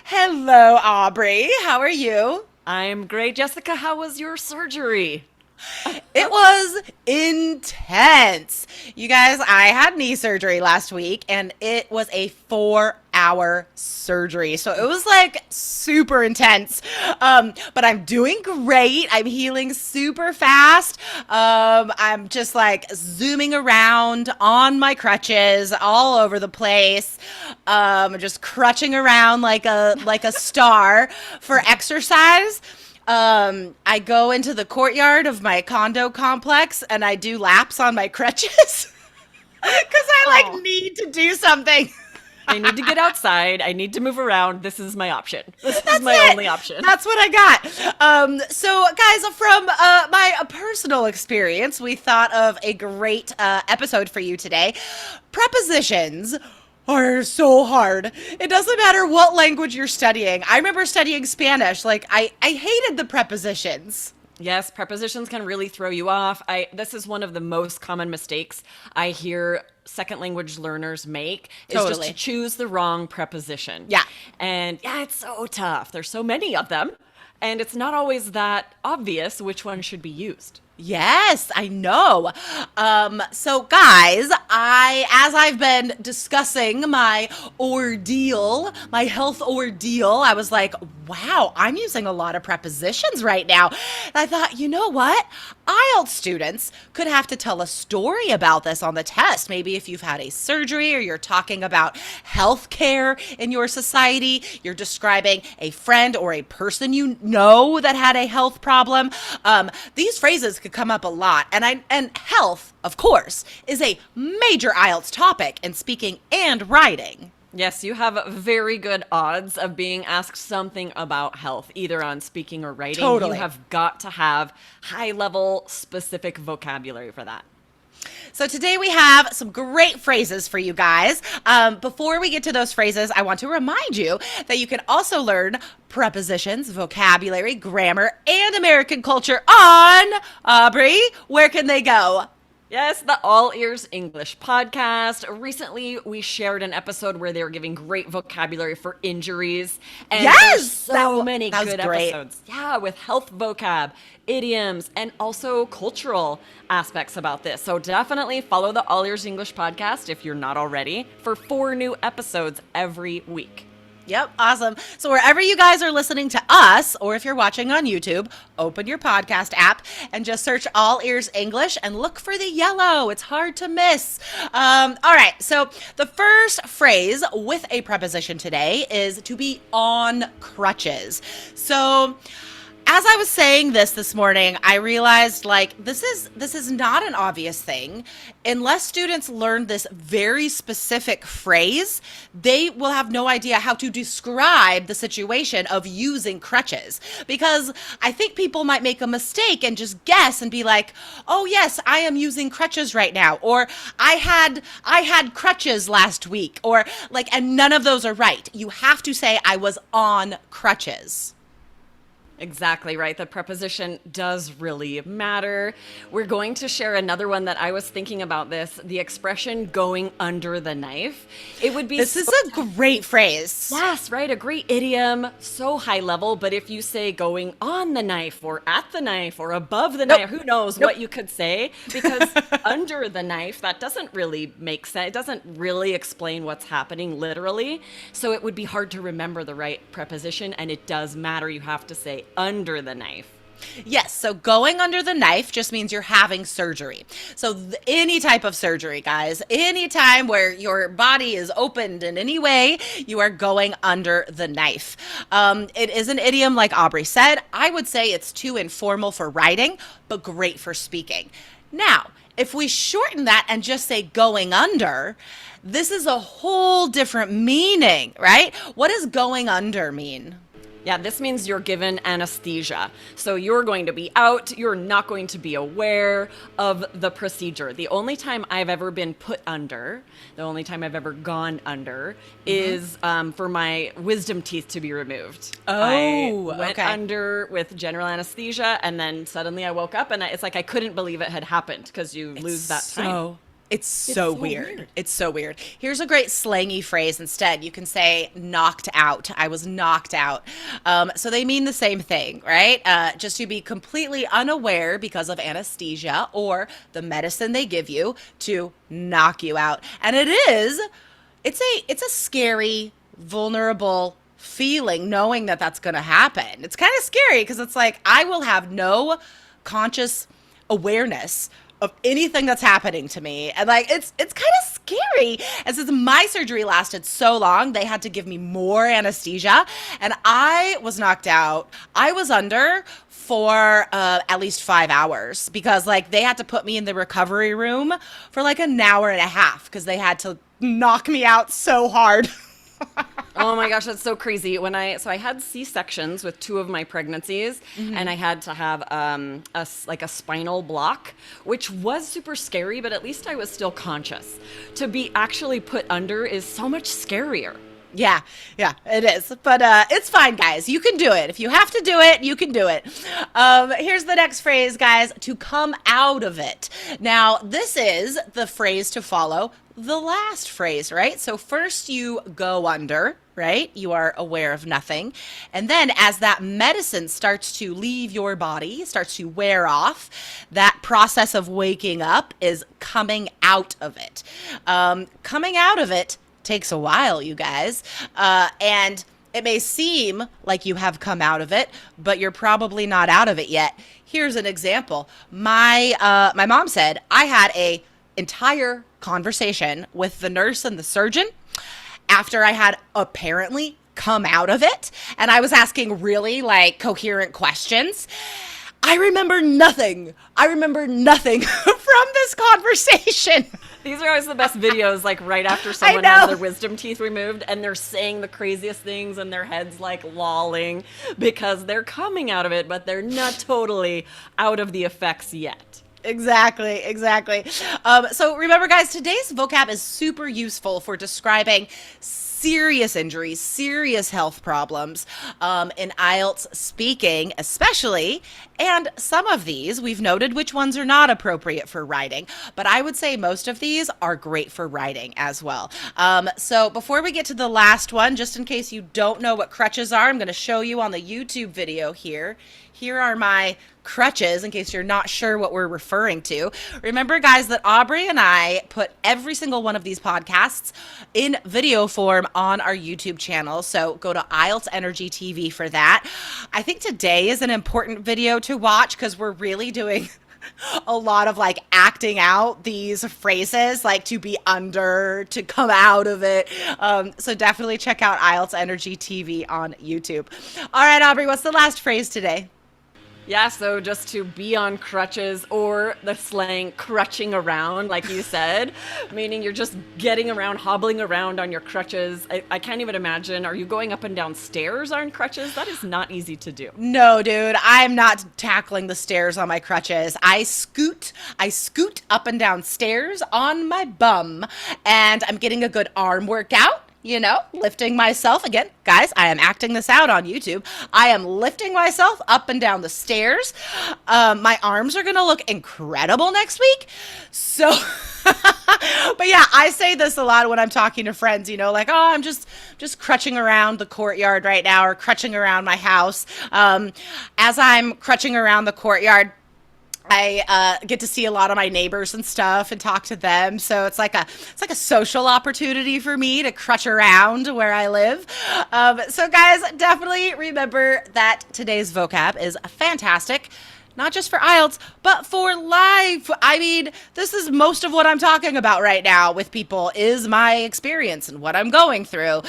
Hello, Aubrey. How are you? I'm great. Jessica, how was your surgery? It was intense. You guys, I had knee surgery last week and it was a 4-hour surgery. So it was like super intense. But I'm doing great. I'm healing super fast. I'm just like zooming around on my crutches all over the place. Just crutching around like a star for exercise. I go into the courtyard of my condo complex and I do laps on my crutches because I like Oh, need to do something. I need to get outside. I need to move around. This is my option. This is That's my it. only option. That's what I got. So, guys, from my personal experience, we thought of a great episode for you today. Prepositions are so hard. It doesn't matter what language you're studying. I remember studying Spanish. Like, I hated the prepositions. Yes, prepositions can really throw you off. This is one of the most common mistakes I hear second language learners make is just to Totally. choose the wrong preposition. Yeah. And yeah, it's so tough. There's so many of them, and it's not always that obvious which one should be used. Yes, I know. So guys, as I've been discussing my ordeal, my health ordeal, I was like, wow, I'm using a lot of prepositions right now. And I thought, you know what? IELTS students could have to tell a story about this on the test. Maybe if you've had a surgery or you're talking about health care in your society, you're describing a friend or a person you know that had a health problem. These phrases could come up a lot. And health, of course, is a major IELTS topic in speaking and writing. Yes, you have very good odds of being asked something about health, either on speaking or writing. You Totally. have got to have high level specific vocabulary for that. So today we have some great phrases for you guys. Before we get to those phrases, I want to remind you that you can also learn prepositions, vocabulary, grammar, and American culture on Aubrey. Where can they go? Yes, the All Ears English podcast. Recently, we shared an episode where they were giving great vocabulary for injuries. And there's Yes, so many that was good great. episodes. Yeah, with health vocab, idioms, and also cultural aspects about this. So definitely follow the All Ears English podcast if you're not already for 4 new episodes every week. Yep, awesome. So wherever you guys are listening to us, or if you're watching on YouTube, open your podcast app and just search All Ears English and look for the yellow. It's hard to miss. All right, so the first phrase with a preposition today is to be on crutches. So as I was saying this morning, I realized like this is not an obvious thing. Unless students learn this very specific phrase, they will have no idea how to describe the situation of using crutches. Because I think people might make a mistake and just guess and be like, "Oh yes, I am using crutches right now," or I had crutches last week," or like, and none of those are right. You have to say I was on crutches. Exactly right. The preposition does really matter. We're going to share another one that I was thinking about this, the expression going under the knife. It would be This is a great phrase. yes, right, a great idiom, so high level, but if you say going on the knife or at the knife or above the knife, who knows what you could say because under the knife, that doesn't really make sense. It doesn't really explain what's happening literally. So it would be hard to remember the right preposition and it does matter. You have to say under the knife. Yes, so going under the knife just means you're having surgery. So any type of surgery, guys, any time where your body is opened in any way, you are going under the knife. It is an idiom, like Aubrey said. I would say it's too informal for writing, but great for speaking. Now, if we shorten that and just say going under, this is a whole different meaning, right? What does going under mean? Yeah, this means you're given anesthesia. So you're going to be out, you're not going to be aware of the procedure. The only time I've ever been put under, the only time I've ever gone under is for my wisdom teeth to be removed. I Oh, went okay. under with general anesthesia and then suddenly I woke up and it's like I couldn't believe it had happened because you lose that time. So It's It's so so weird. weird. It's so weird. Here's a great slangy phrase instead. You can say knocked out. I was knocked out. So they mean the same thing, right? Just to be completely unaware because of anesthesia or the medicine they give you to knock you out. And it's a scary, vulnerable feeling knowing that that's going to happen. It's kind of scary because it's like I will have no conscious awareness of anything that's happening to me, and like it's kind of scary. And since my surgery lasted so long, they had to give me more anesthesia, and I was knocked out. I was under for at least 5 hours because like they had to put me in the recovery room for like an hour and a half because they had to knock me out so hard. Oh my gosh, that's so crazy. I had C-sections with two of my pregnancies, and I had to have a spinal block, which was super scary, but at least I was still conscious. To be actually put under is so much scarier. Yeah, yeah, it is. But it's fine, guys. You can do it. If you have to do it, you can do it. Here's the next phrase, guys, to come out of it. Now, this is the phrase to follow the last phrase, right? So first you go under, right? You are aware of nothing. And then as that medicine starts to leave your body, starts to wear off, that process of waking up is coming out of it. Coming out of it takes a while, you guys. And it may seem like you have come out of it, but you're probably not out of it yet. Here's an example. My mom said I had a entire conversation with the nurse and the surgeon after I had apparently come out of it, and I was asking really like coherent questions. I remember nothing. I remember nothing from this conversation. These are always the best videos, like right after someone know. has their wisdom teeth removed and they're saying the craziest things and their head's like lolling because they're coming out of it, but they're not totally out of the effects yet. Exactly, exactly. So remember, guys, today's vocab is super useful for describing serious injuries, serious health problems in IELTS speaking, especially. And some of these, we've noted which ones are not appropriate for writing, but I would say most of these are great for writing as well. So before we get to the last one, just in case you don't know what crutches are, I'm going to show you on the YouTube video here. Here are my crutches in case you're not sure what we're referring to. Remember, guys, that Aubrey and I put every single one of these podcasts in video form on our YouTube channel. So go to IELTS Energy TV for that. I think today is an important video to watch because we're really doing a lot of like acting out these phrases, like to be under, to come out of it. So definitely check out IELTS Energy TV on YouTube. All right, Aubrey, what's the last phrase today? Yeah, so just to be on crutches, or the slang crutching around, like you said, meaning you're just getting around, hobbling around on your crutches. I can't even imagine. Are you going up and down stairs on crutches? That is not easy to do. No, dude, I'm not tackling the stairs on my crutches. I scoot up and down stairs on my bum, and I'm getting a good arm workout. You know, lifting myself. Again, guys, I am acting this out on YouTube. I am lifting myself up and down the stairs. My arms are going to look incredible next week. So, but yeah, I say this a lot when I'm talking to friends, you know, like, oh, I'm just crutching around the courtyard right now, or crutching around my house. As I'm crutching around the courtyard, I get to see a lot of my neighbors and stuff and talk to them. So it's like a social opportunity for me to crutch around where I live. So guys, definitely remember that today's vocab is fantastic. Not just for IELTS, but for life. I mean, this is most of what I'm talking about right now with people is my experience and what I'm going through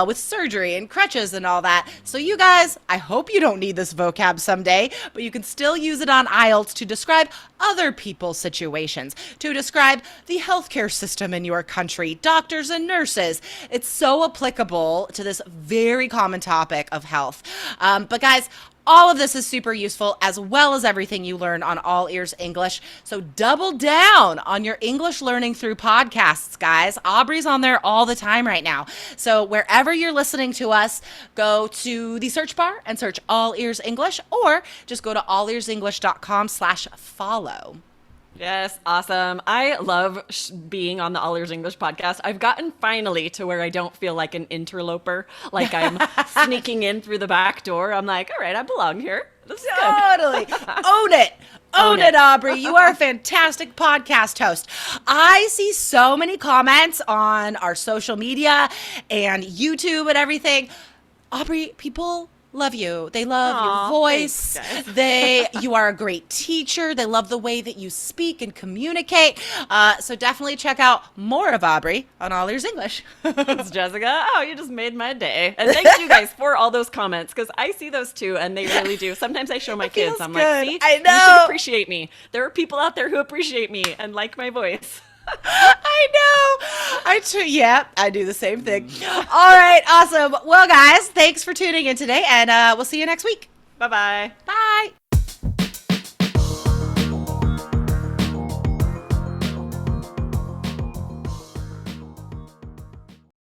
with surgery and crutches and all that. So you guys, I hope you don't need this vocab someday, but you can still use it on IELTS to describe other people's situations, to describe the healthcare system in your country, doctors and nurses. It's so applicable to this very common topic of health. But guys, all of this is super useful, as well as everything you learn on All Ears English. So double down on your English learning through podcasts, guys. Aubrey's on there all the time right now. So wherever you're listening to us, go to the search bar and search All Ears English, or just go to allearsenglish.com/follow. Yes, awesome. I love being on the All Ears English podcast. I've gotten finally to where I don't feel like an interloper, like I'm sneaking in through the back door. I'm like, all right, I belong here. This is good. Totally. Own it. Own it, Aubrey. You are a fantastic podcast host. I see so many comments on our social media and YouTube and everything. Aubrey, people love you. They love Aw, your voice. thanks, You are a great teacher. They love the way that you speak and communicate. So definitely check out more of Aubrey on All Ears English. Thanks, Jessica. Oh, you just made my day. And thanks you guys for all those comments, because I see those too, and they really do. Sometimes I show my kids. feels I'm good. like, see, I you know. should appreciate me. There are people out there who appreciate me and like my voice. I know. Yeah, I do the same thing. All right, awesome. Well, guys, thanks for tuning in today, and we'll see you next week. Bye-bye. Bye.